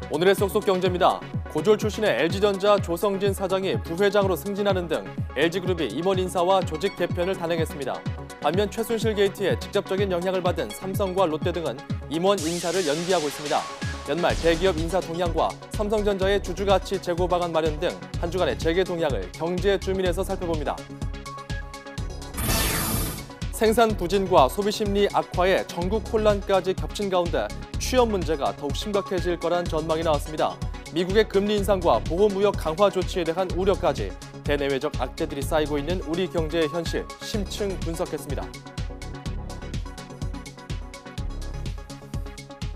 오늘의 쏙쏙 경제입니다. 고졸 출신의 LG전자 조성진 사장이 부회장으로 승진하는 등 LG그룹이 임원 인사와 조직 개편을 단행했습니다. 반면 최순실 게이트에 직접적인 영향을 받은 삼성과 롯데 등은 임원 인사를 연기하고 있습니다. 연말 대기업 인사 동향과 삼성전자의 주주가치 제고 방안 마련 등 한 주간의 재계 동향을 경제 주민에서 살펴봅니다. 생산 부진과 소비 심리 악화에 전국 혼란까지 겹친 가운데 취업 문제가 더욱 심각해질 거란 전망이 나왔습니다. 미국의 금리 인상과 보호무역 강화 조치에 대한 우려까지 대내외적 악재들이 쌓이고 있는 우리 경제의 현실 심층 분석했습니다.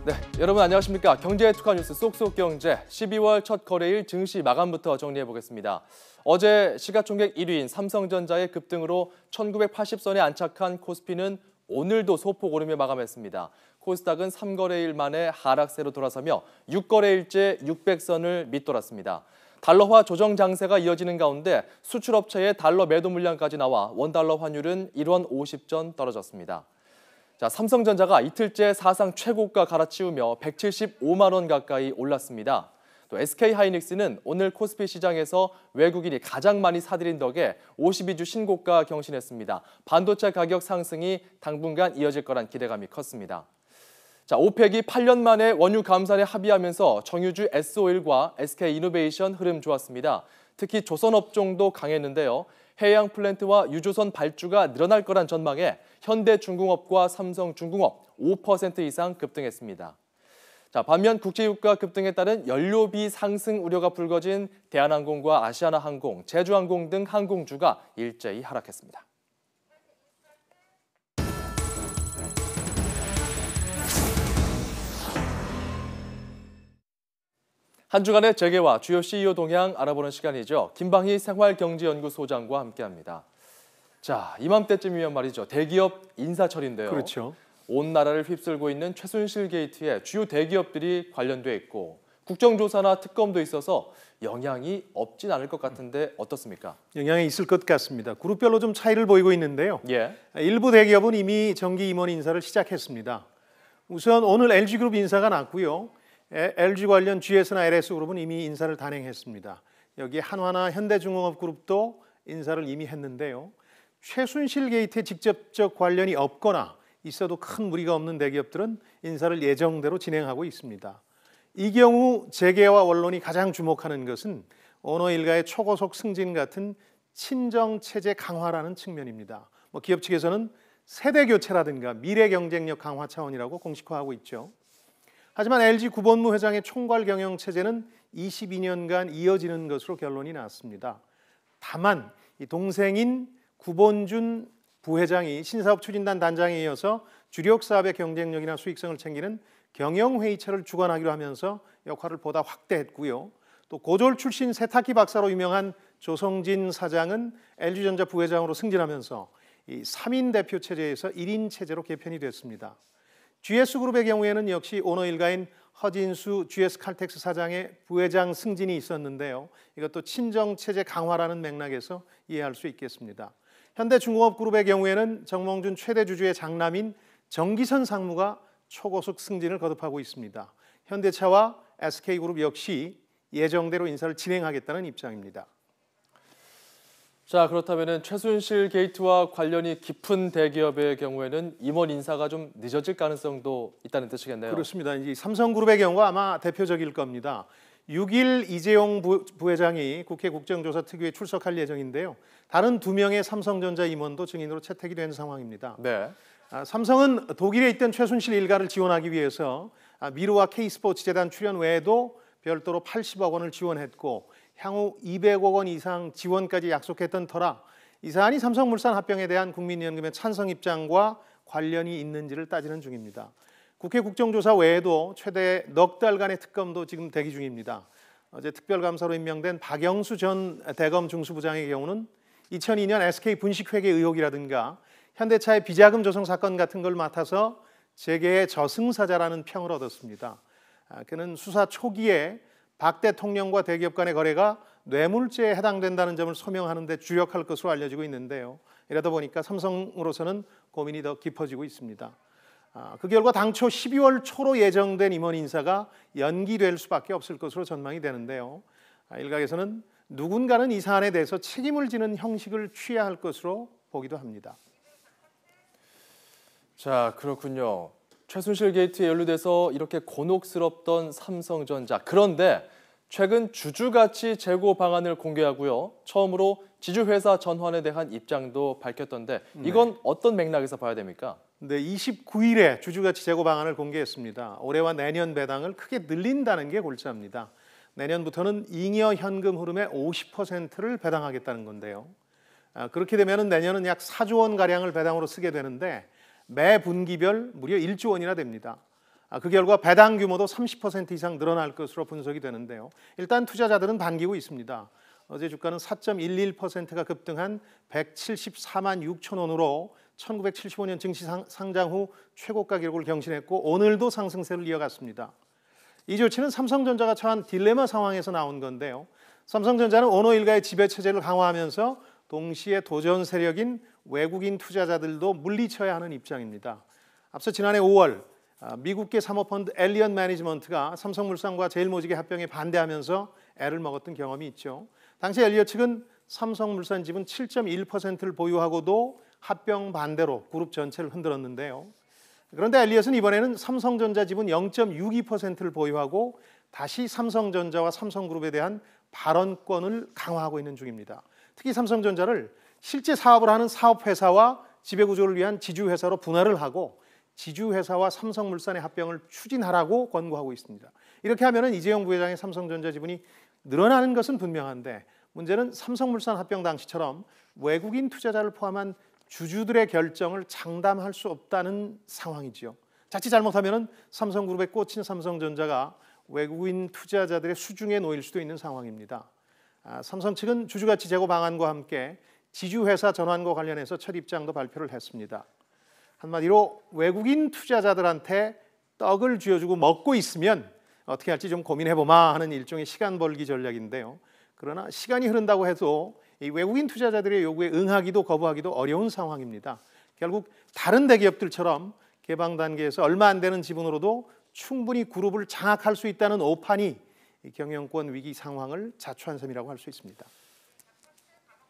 네, 여러분 안녕하십니까? 경제의 투카 뉴스 쏙쏙 경제 12월 첫 거래일 증시 마감부터 정리해 보겠습니다. 어제 시가총액 1위인 삼성전자의 급등으로 1980선에 안착한 코스피는 오늘도 소폭 오르며 마감했습니다. 코스닥은 3거래일 만에 하락세로 돌아서며 6거래일째 600선을 밑돌았습니다. 달러화 조정 장세가 이어지는 가운데 수출업체의 달러 매도 물량까지 나와 원달러 환율은 1원 50전 떨어졌습니다. 삼성전자가 이틀째 사상 최고가 갈아치우며 175만 원 가까이 올랐습니다. 또 SK하이닉스는 오늘 코스피 시장에서 외국인이 가장 많이 사들인 덕에 52주 신고가 경신했습니다. 반도체 가격 상승이 당분간 이어질 거란 기대감이 컸습니다. 오펙이 8년 만에 원유 감산에 합의하면서 정유주 S-오일과 SK이노베이션 흐름 좋았습니다. 특히 조선업종도 강했는데요. 해양 플랜트와 유조선 발주가 늘어날 거란 전망에 현대중공업과 삼성중공업 5% 이상 급등했습니다. 반면 국제유가 급등에 따른 연료비 상승 우려가 불거진 대한항공과 아시아나항공, 제주항공 등 항공주가 일제히 하락했습니다. 한 주간의 재계와 주요 CEO 동향 알아보는 시간이죠. 김방희 생활경제연구소장과 함께합니다. 이맘때쯤이면 말이죠. 대기업 인사철인데요. 그렇죠. 온 나라를 휩쓸고 있는 최순실 게이트에 주요 대기업들이 관련돼 있고 국정조사나 특검도 있어서 영향이 없진 않을 것 같은데 어떻습니까? 영향이 있을 것 같습니다. 그룹별로 좀 차이를 보이고 있는데요. 예. 일부 대기업은 이미 정기 임원 인사를 시작했습니다. 우선 오늘 LG그룹 인사가 났고요. LG 관련 GS나 LS그룹은 이미 인사를 단행했습니다. 여기 한화나 현대중공업그룹도 인사를 이미 했는데요. 최순실 게이트에 직접적 관련이 없거나 있어도 큰 무리가 없는 대기업들은 인사를 예정대로 진행하고 있습니다. 이 경우 재계와 언론이 가장 주목하는 것은 오너 일가의 초고속 승진 같은 친정체제 강화라는 측면입니다. 기업 측에서는 세대 교체라든가 미래 경쟁력 강화 차원이라고 공식화하고 있죠. 하지만 LG 구본무 회장의 총괄 경영 체제는 22년간 이어지는 것으로 결론이 났습니다. 다만 이 동생인 구본준 부회장이 신사업 추진단 단장에 이어서 주력 사업의 경쟁력이나 수익성을 챙기는 경영회의체를 주관하기로 하면서 역할을 보다 확대했고요. 또 고졸 출신 세탁기 박사로 유명한 조성진 사장은 LG전자 부회장으로 승진하면서 이 3인 대표 체제에서 1인 체제로 개편이 됐습니다. GS그룹의 경우에는 역시 오너 일가인 허진수 GS칼텍스 사장의 부회장 승진이 있었는데요. 이것도 친정체제 강화라는 맥락에서 이해할 수 있겠습니다. 현대중공업그룹의 경우에는 정몽준 최대 주주의 장남인 정기선 상무가 초고속 승진을 거듭하고 있습니다. 현대차와 SK그룹 역시 예정대로 인사를 진행하겠다는 입장입니다. 그렇다면 최순실 게이트와 관련이 깊은 대기업의 경우에는 임원 인사가 좀 늦어질 가능성도 있다는 뜻이겠네요. 그렇습니다. 이제 삼성그룹의 경우가 아마 대표적일 겁니다. 6일 이재용 부회장이 국회 국정조사 특위에 출석할 예정인데요. 다른 2명의 삼성전자 임원도 증인으로 채택이 된 상황입니다. 네. 삼성은 독일에 있던 최순실 일가를 지원하기 위해서 미르와 K스포츠재단 출연 외에도 별도로 80억 원을 지원했고 향후 200억 원 이상 지원까지 약속했던 터라 이 사안이 삼성물산 합병에 대한 국민연금의 찬성 입장과 관련이 있는지를 따지는 중입니다. 국회 국정조사 외에도 최대 넉 달간의 특검도 지금 대기 중입니다. 어제 특별감사로 임명된 박영수 전 대검 중수부장의 경우는 2002년 SK 분식회계 의혹이라든가 현대차의 비자금 조성 사건 같은 걸 맡아서 재계의 저승사자라는 평을 얻었습니다. 그는 수사 초기에 박 대통령과 대기업 간의 거래가 뇌물죄에 해당된다는 점을 소명하는 데 주력할 것으로 알려지고 있는데요. 이러다 보니까 삼성으로서는 고민이 더 깊어지고 있습니다. 그 결과 당초 12월 초로 예정된 임원 인사가 연기될 수밖에 없을 것으로 전망이 되는데요. 일각에서는 누군가는 이 사안에 대해서 책임을 지는 형식을 취해야 할 것으로 보기도 합니다. 자, 그렇군요. 최순실 게이트에 연루돼서 이렇게 곤혹스럽던 삼성전자. 그런데 최근 주주가치 제고 방안을 공개하고요. 처음으로 지주회사 전환에 대한 입장도 밝혔던데 이건 어떤 맥락에서 봐야 됩니까? 네, 29일에 주주가치 제고 방안을 공개했습니다. 올해와 내년 배당을 크게 늘린다는 게 골자입니다. 내년부터는 잉여 현금 흐름의 50%를 배당하겠다는 건데요. 그렇게 되면 내년은 약 4조 원 가량을 배당으로 쓰게 되는데 매 분기별 무려 1조 원이나 됩니다. 그 결과 배당 규모도 30% 이상 늘어날 것으로 분석이 되는데요. 일단 투자자들은 반기고 있습니다. 어제 주가는 4.11%가 급등한 174만 6천 원으로 1975년 증시 상장 후 최고가 기록을 경신했고 오늘도 상승세를 이어갔습니다. 이 조치는 삼성전자가 처한 딜레마 상황에서 나온 건데요. 삼성전자는 오너 일가의 지배체제를 강화하면서 동시에 도전 세력인 외국인 투자자들도 물리쳐야 하는 입장입니다. 앞서 지난해 5월 미국계 사모펀드 엘리엇 매니지먼트가 삼성물산과 제일모직의 합병에 반대하면서 애를 먹었던 경험이 있죠. 당시 엘리엇 측은 삼성물산 지분 7.1%를 보유하고도 합병 반대로 그룹 전체를 흔들었는데요. 그런데 엘리엇은 이번에는 삼성전자 지분 0.62%를 보유하고 다시 삼성전자와 삼성그룹에 대한 발언권을 강화하고 있는 중입니다. 특히 삼성전자를 실제 사업을 하는 사업회사와 지배구조를 위한 지주회사로 분할을 하고 지주회사와 삼성물산의 합병을 추진하라고 권고하고 있습니다. 이렇게 하면 이재용 부회장의 삼성전자 지분이 늘어나는 것은 분명한데 문제는 삼성물산 합병 당시처럼 외국인 투자자를 포함한 주주들의 결정을 장담할 수 없다는 상황이지요. 자칫 잘못하면 삼성그룹에 꽂힌 삼성전자가 외국인 투자자들의 수중에 놓일 수도 있는 상황입니다. 삼성 측은 주주가치 제고 방안과 함께 지주회사 전환과 관련해서 첫 입장도 발표를 했습니다. 한마디로 외국인 투자자들한테 떡을 쥐어주고 먹고 있으면 어떻게 할지 좀 고민해보마 하는 일종의 시간 벌기 전략인데요. 그러나 시간이 흐른다고 해도 이 외국인 투자자들의 요구에 응하기도 거부하기도 어려운 상황입니다. 결국 다른 대기업들처럼 개방 단계에서 얼마 안 되는 지분으로도 충분히 그룹을 장악할 수 있다는 오판이 이 경영권 위기 상황을 자초한 셈이라고 할 수 있습니다.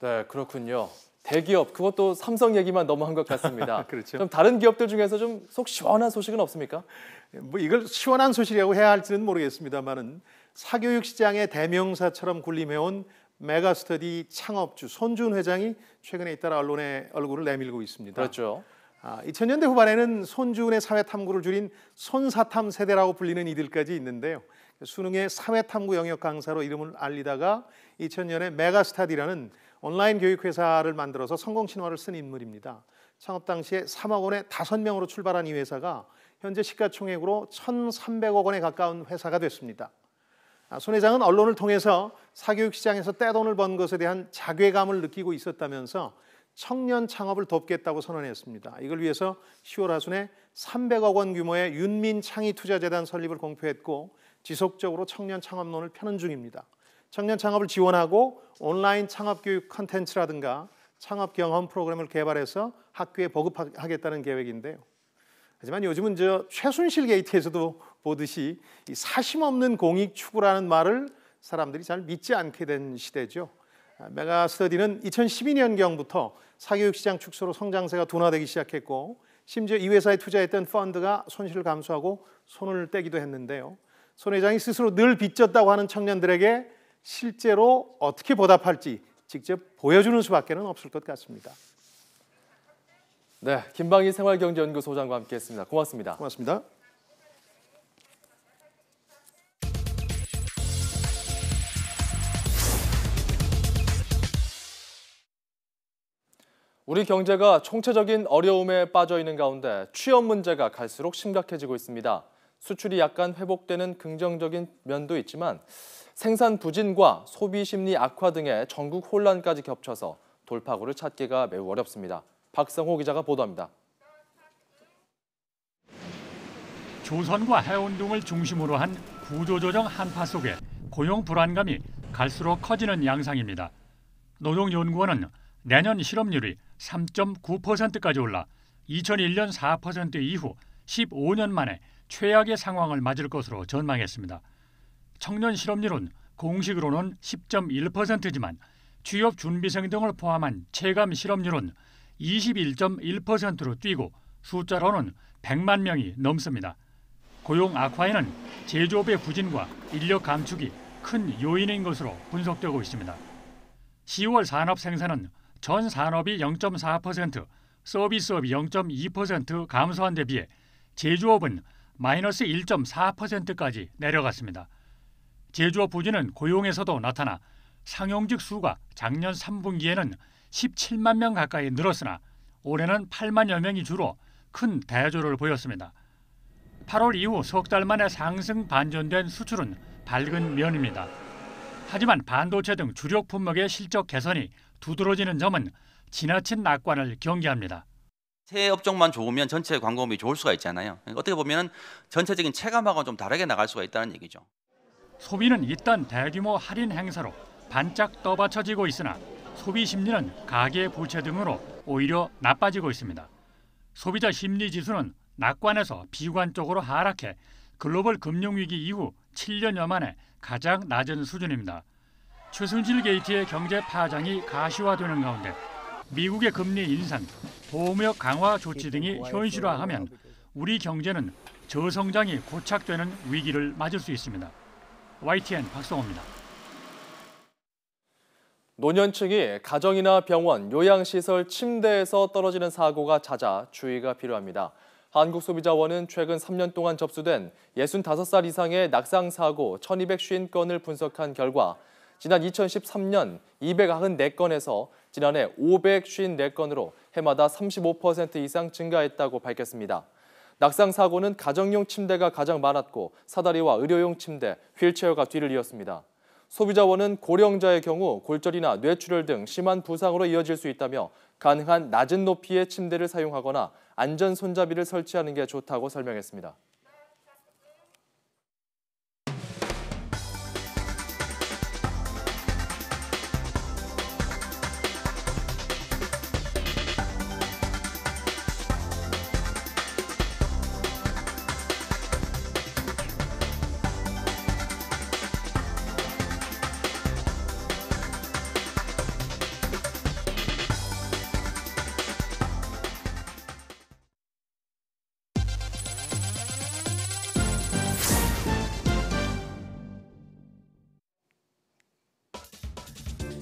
네, 그렇군요. 대기업, 그것도 삼성 얘기만 너무 한 것 같습니다. 그렇죠. 좀 다른 기업들 중에서 좀 속 시원한 소식은 없습니까? 뭐 이걸 시원한 소식이라고 해야 할지는 모르겠습니다만은 사교육 시장의 대명사처럼 군림해온 메가스터디 창업주 손준 회장이 최근에 잇따라 언론에 얼굴을 내밀고 있습니다. 그렇죠. 2000년대 후반에는 손준의 사회탐구를 줄인 손사탐 세대라고 불리는 이들까지 있는데요. 수능의 사회탐구 영역 강사로 이름을 알리다가 2000년에 메가스터디라는 온라인 교육회사를 만들어서 성공 신화를 쓴 인물입니다. 창업 당시에 3억 원에 5명으로 출발한 이 회사가 현재 시가총액으로 1,300억 원에 가까운 회사가 됐습니다. 손 회장은 언론을 통해서 사교육 시장에서 떼돈을 번 것에 대한 자괴감을 느끼고 있었다면서 청년 창업을 돕겠다고 선언했습니다. 이걸 위해서 10월 하순에 300억 원 규모의 윤민창의투자재단 설립을 공표했고 지속적으로 청년 창업론을 펴는 중입니다. 청년 창업을 지원하고 온라인 창업교육 콘텐츠라든가 창업 경험 프로그램을 개발해서 학교에 보급하겠다는 계획인데요. 하지만 요즘은 최순실 게이트에서도 보듯이 이 사심 없는 공익 추구라는 말을 사람들이 잘 믿지 않게 된 시대죠. 메가스터디는 2012년경부터 사교육 시장 축소로 성장세가 둔화되기 시작했고 심지어 이 회사에 투자했던 펀드가 손실을 감수하고 손을 떼기도 했는데요. 손 회장이 스스로 늘 빚졌다고 하는 청년들에게 실제로 어떻게 보답할지 직접 보여주는 수밖에 없을 것 같습니다. 네, 김방희 생활경제연구소장과 함께했습니다. 고맙습니다. 고맙습니다. 우리 경제가 총체적인 어려움에 빠져 있는 가운데 취업 문제가 갈수록 심각해지고 있습니다. 수출이 약간 회복되는 긍정적인 면도 있지만 생산 부진과 소비 심리 악화 등의 전국 혼란까지 겹쳐서 돌파구를 찾기가 매우 어렵습니다. 박성호 기자가 보도합니다. 조선과 해운 등을 중심으로 한 구조조정 한파 속에 고용 불안감이 갈수록 커지는 양상입니다. 노동연구원은 내년 실업률이 3.9%까지 올라 2001년 4% 이후 15년 만에 최악의 상황을 맞을 것으로 전망했습니다. 청년 실업률은 공식으로는 10.1%지만 취업 준비생 등을 포함한 체감 실업률은 21.1%로 뛰고 숫자로는 100만 명이 넘습니다. 고용 악화에는 제조업의 부진과 인력 감축이 큰 요인인 것으로 분석되고 있습니다. 10월 산업 생산은 전 산업이 0.4%, 서비스업이 0.2% 감소한 데 비해 제조업은 마이너스 1.4%까지 내려갔습니다. 제조업 부진은 고용에서도 나타나 상용직 수가 작년 3분기에는 17만 명 가까이 늘었으나 올해는 8만여 명이 줄어 큰 대조를 보였습니다. 8월 이후 석 달 만에 상승 반전된 수출은 밝은 면입니다. 하지만 반도체 등 주력 품목의 실적 개선이 두드러지는 점은 지나친 낙관을 경계합니다. 새 업종만 좋으면 전체 광고업이 좋을 수가 있잖아요. 어떻게 보면 전체적인 체감하고는 좀 다르게 나갈 수가 있다는 얘기죠. 소비는 일단 대규모 할인 행사로 반짝 떠받쳐지고 있으나 소비 심리는 가계 부채 등으로 오히려 나빠지고 있습니다. 소비자 심리 지수는 낙관에서 비관 쪽으로 하락해 글로벌 금융위기 이후 7년여 만에 가장 낮은 수준입니다. 최순실 게이트의 경제 파장이 가시화되는 가운데 미국의 금리 인상, 보호무역 강화 조치 등이 현실화하면 우리 경제는 저성장이 고착되는 위기를 맞을 수 있습니다. YTN 박성호입니다. 노년층이 가정이나 병원, 요양시설 침대에서 떨어지는 사고가 잦아 주의가 필요합니다. 한국소비자원은 최근 3년 동안 접수된 65살 이상의 낙상사고 1,250건을 분석한 결과 지난 2013년 294건에서 지난해 554건으로 해마다 35% 이상 증가했다고 밝혔습니다. 낙상사고는 가정용 침대가 가장 많았고 사다리와 의료용 침대, 휠체어가 뒤를 이었습니다. 소비자원은 고령자의 경우 골절이나 뇌출혈 등 심한 부상으로 이어질 수 있다며 가능한 낮은 높이의 침대를 사용하거나 안전 손잡이를 설치하는 게 좋다고 설명했습니다.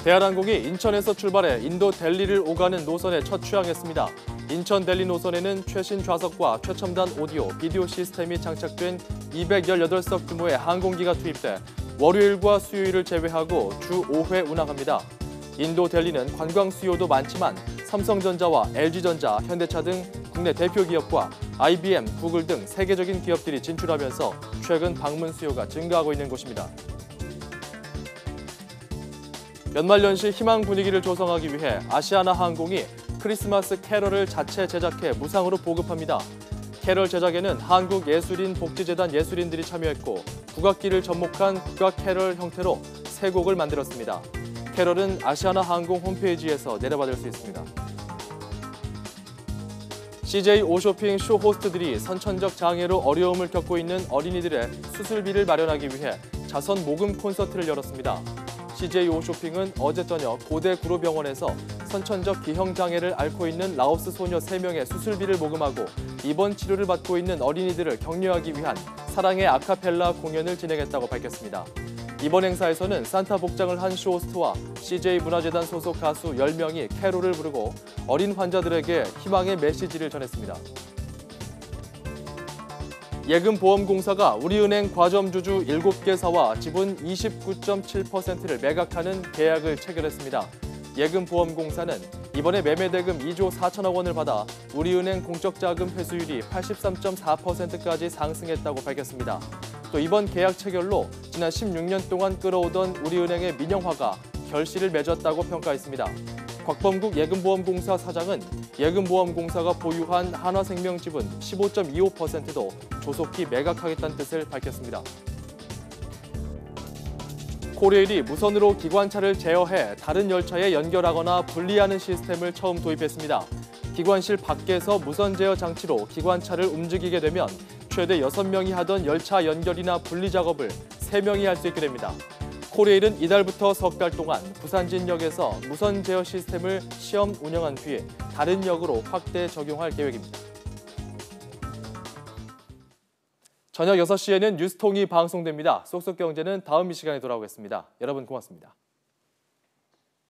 대한항공이 인천에서 출발해 인도 델리를 오가는 노선에 첫 출항했습니다. 인천 델리 노선에는 최신 좌석과 최첨단 오디오, 비디오 시스템이 장착된 218석 규모의 항공기가 투입돼 월요일과 수요일을 제외하고 주 5회 운항합니다. 인도 델리는 관광 수요도 많지만 삼성전자와 LG전자, 현대차 등 국내 대표 기업과 IBM, 구글 등 세계적인 기업들이 진출하면서 최근 방문 수요가 증가하고 있는 곳입니다. 연말연시 희망 분위기를 조성하기 위해 아시아나항공이 크리스마스 캐럴을 자체 제작해 무상으로 보급합니다. 캐럴 제작에는 한국예술인복지재단 예술인들이 참여했고 국악기를 접목한 국악 캐럴 형태로 3곡을 만들었습니다. 캐럴은 아시아나항공 홈페이지에서 내려받을 수 있습니다. CJ 오쇼핑 쇼 호스트들이 선천적 장애로 어려움을 겪고 있는 어린이들의 수술비를 마련하기 위해 자선 모금 콘서트를 열었습니다. CJ 오쇼핑은 어제 저녁 고대 구로병원에서 선천적 기형장애를 앓고 있는 라오스 소녀 3명의 수술비를 모금하고 입원 치료를 받고 있는 어린이들을 격려하기 위한 사랑의 아카펠라 공연을 진행했다고 밝혔습니다. 이번 행사에서는 산타 복장을 한 쇼호스트와 CJ 문화재단 소속 가수 10명이 캐롤을 부르고 어린 환자들에게 희망의 메시지를 전했습니다. 예금보험공사가 우리은행 과점주주 7개사와 지분 29.7%를 매각하는 계약을 체결했습니다. 예금보험공사는 이번에 매매대금 2조 4천억 원을 받아 우리은행 공적자금 회수율이 83.4%까지 상승했다고 밝혔습니다. 또 이번 계약 체결로 지난 16년 동안 끌어오던 우리은행의 민영화가 결실을 맺었다고 평가했습니다. 곽범국 예금보험공사 사장은 예금보험공사가 보유한 한화생명 지분 15.25%도 조속히 매각하겠다는 뜻을 밝혔습니다. 코레일이 무선으로 기관차를 제어해 다른 열차에 연결하거나 분리하는 시스템을 처음 도입했습니다. 기관실 밖에서 무선 제어 장치로 기관차를 움직이게 되면 최대 6명이 하던 열차 연결이나 분리 작업을 3명이 할 수 있게 됩니다. 코레일은 이달부터 석 달 동안 부산진역에서 무선 제어 시스템을 시험 운영한 뒤에 다른 역으로 확대 적용할 계획입니다. 저녁 6시에는 뉴스통이 방송됩니다. 쏙쏙경제는 다음 이 시간에 돌아오겠습니다. 여러분 고맙습니다.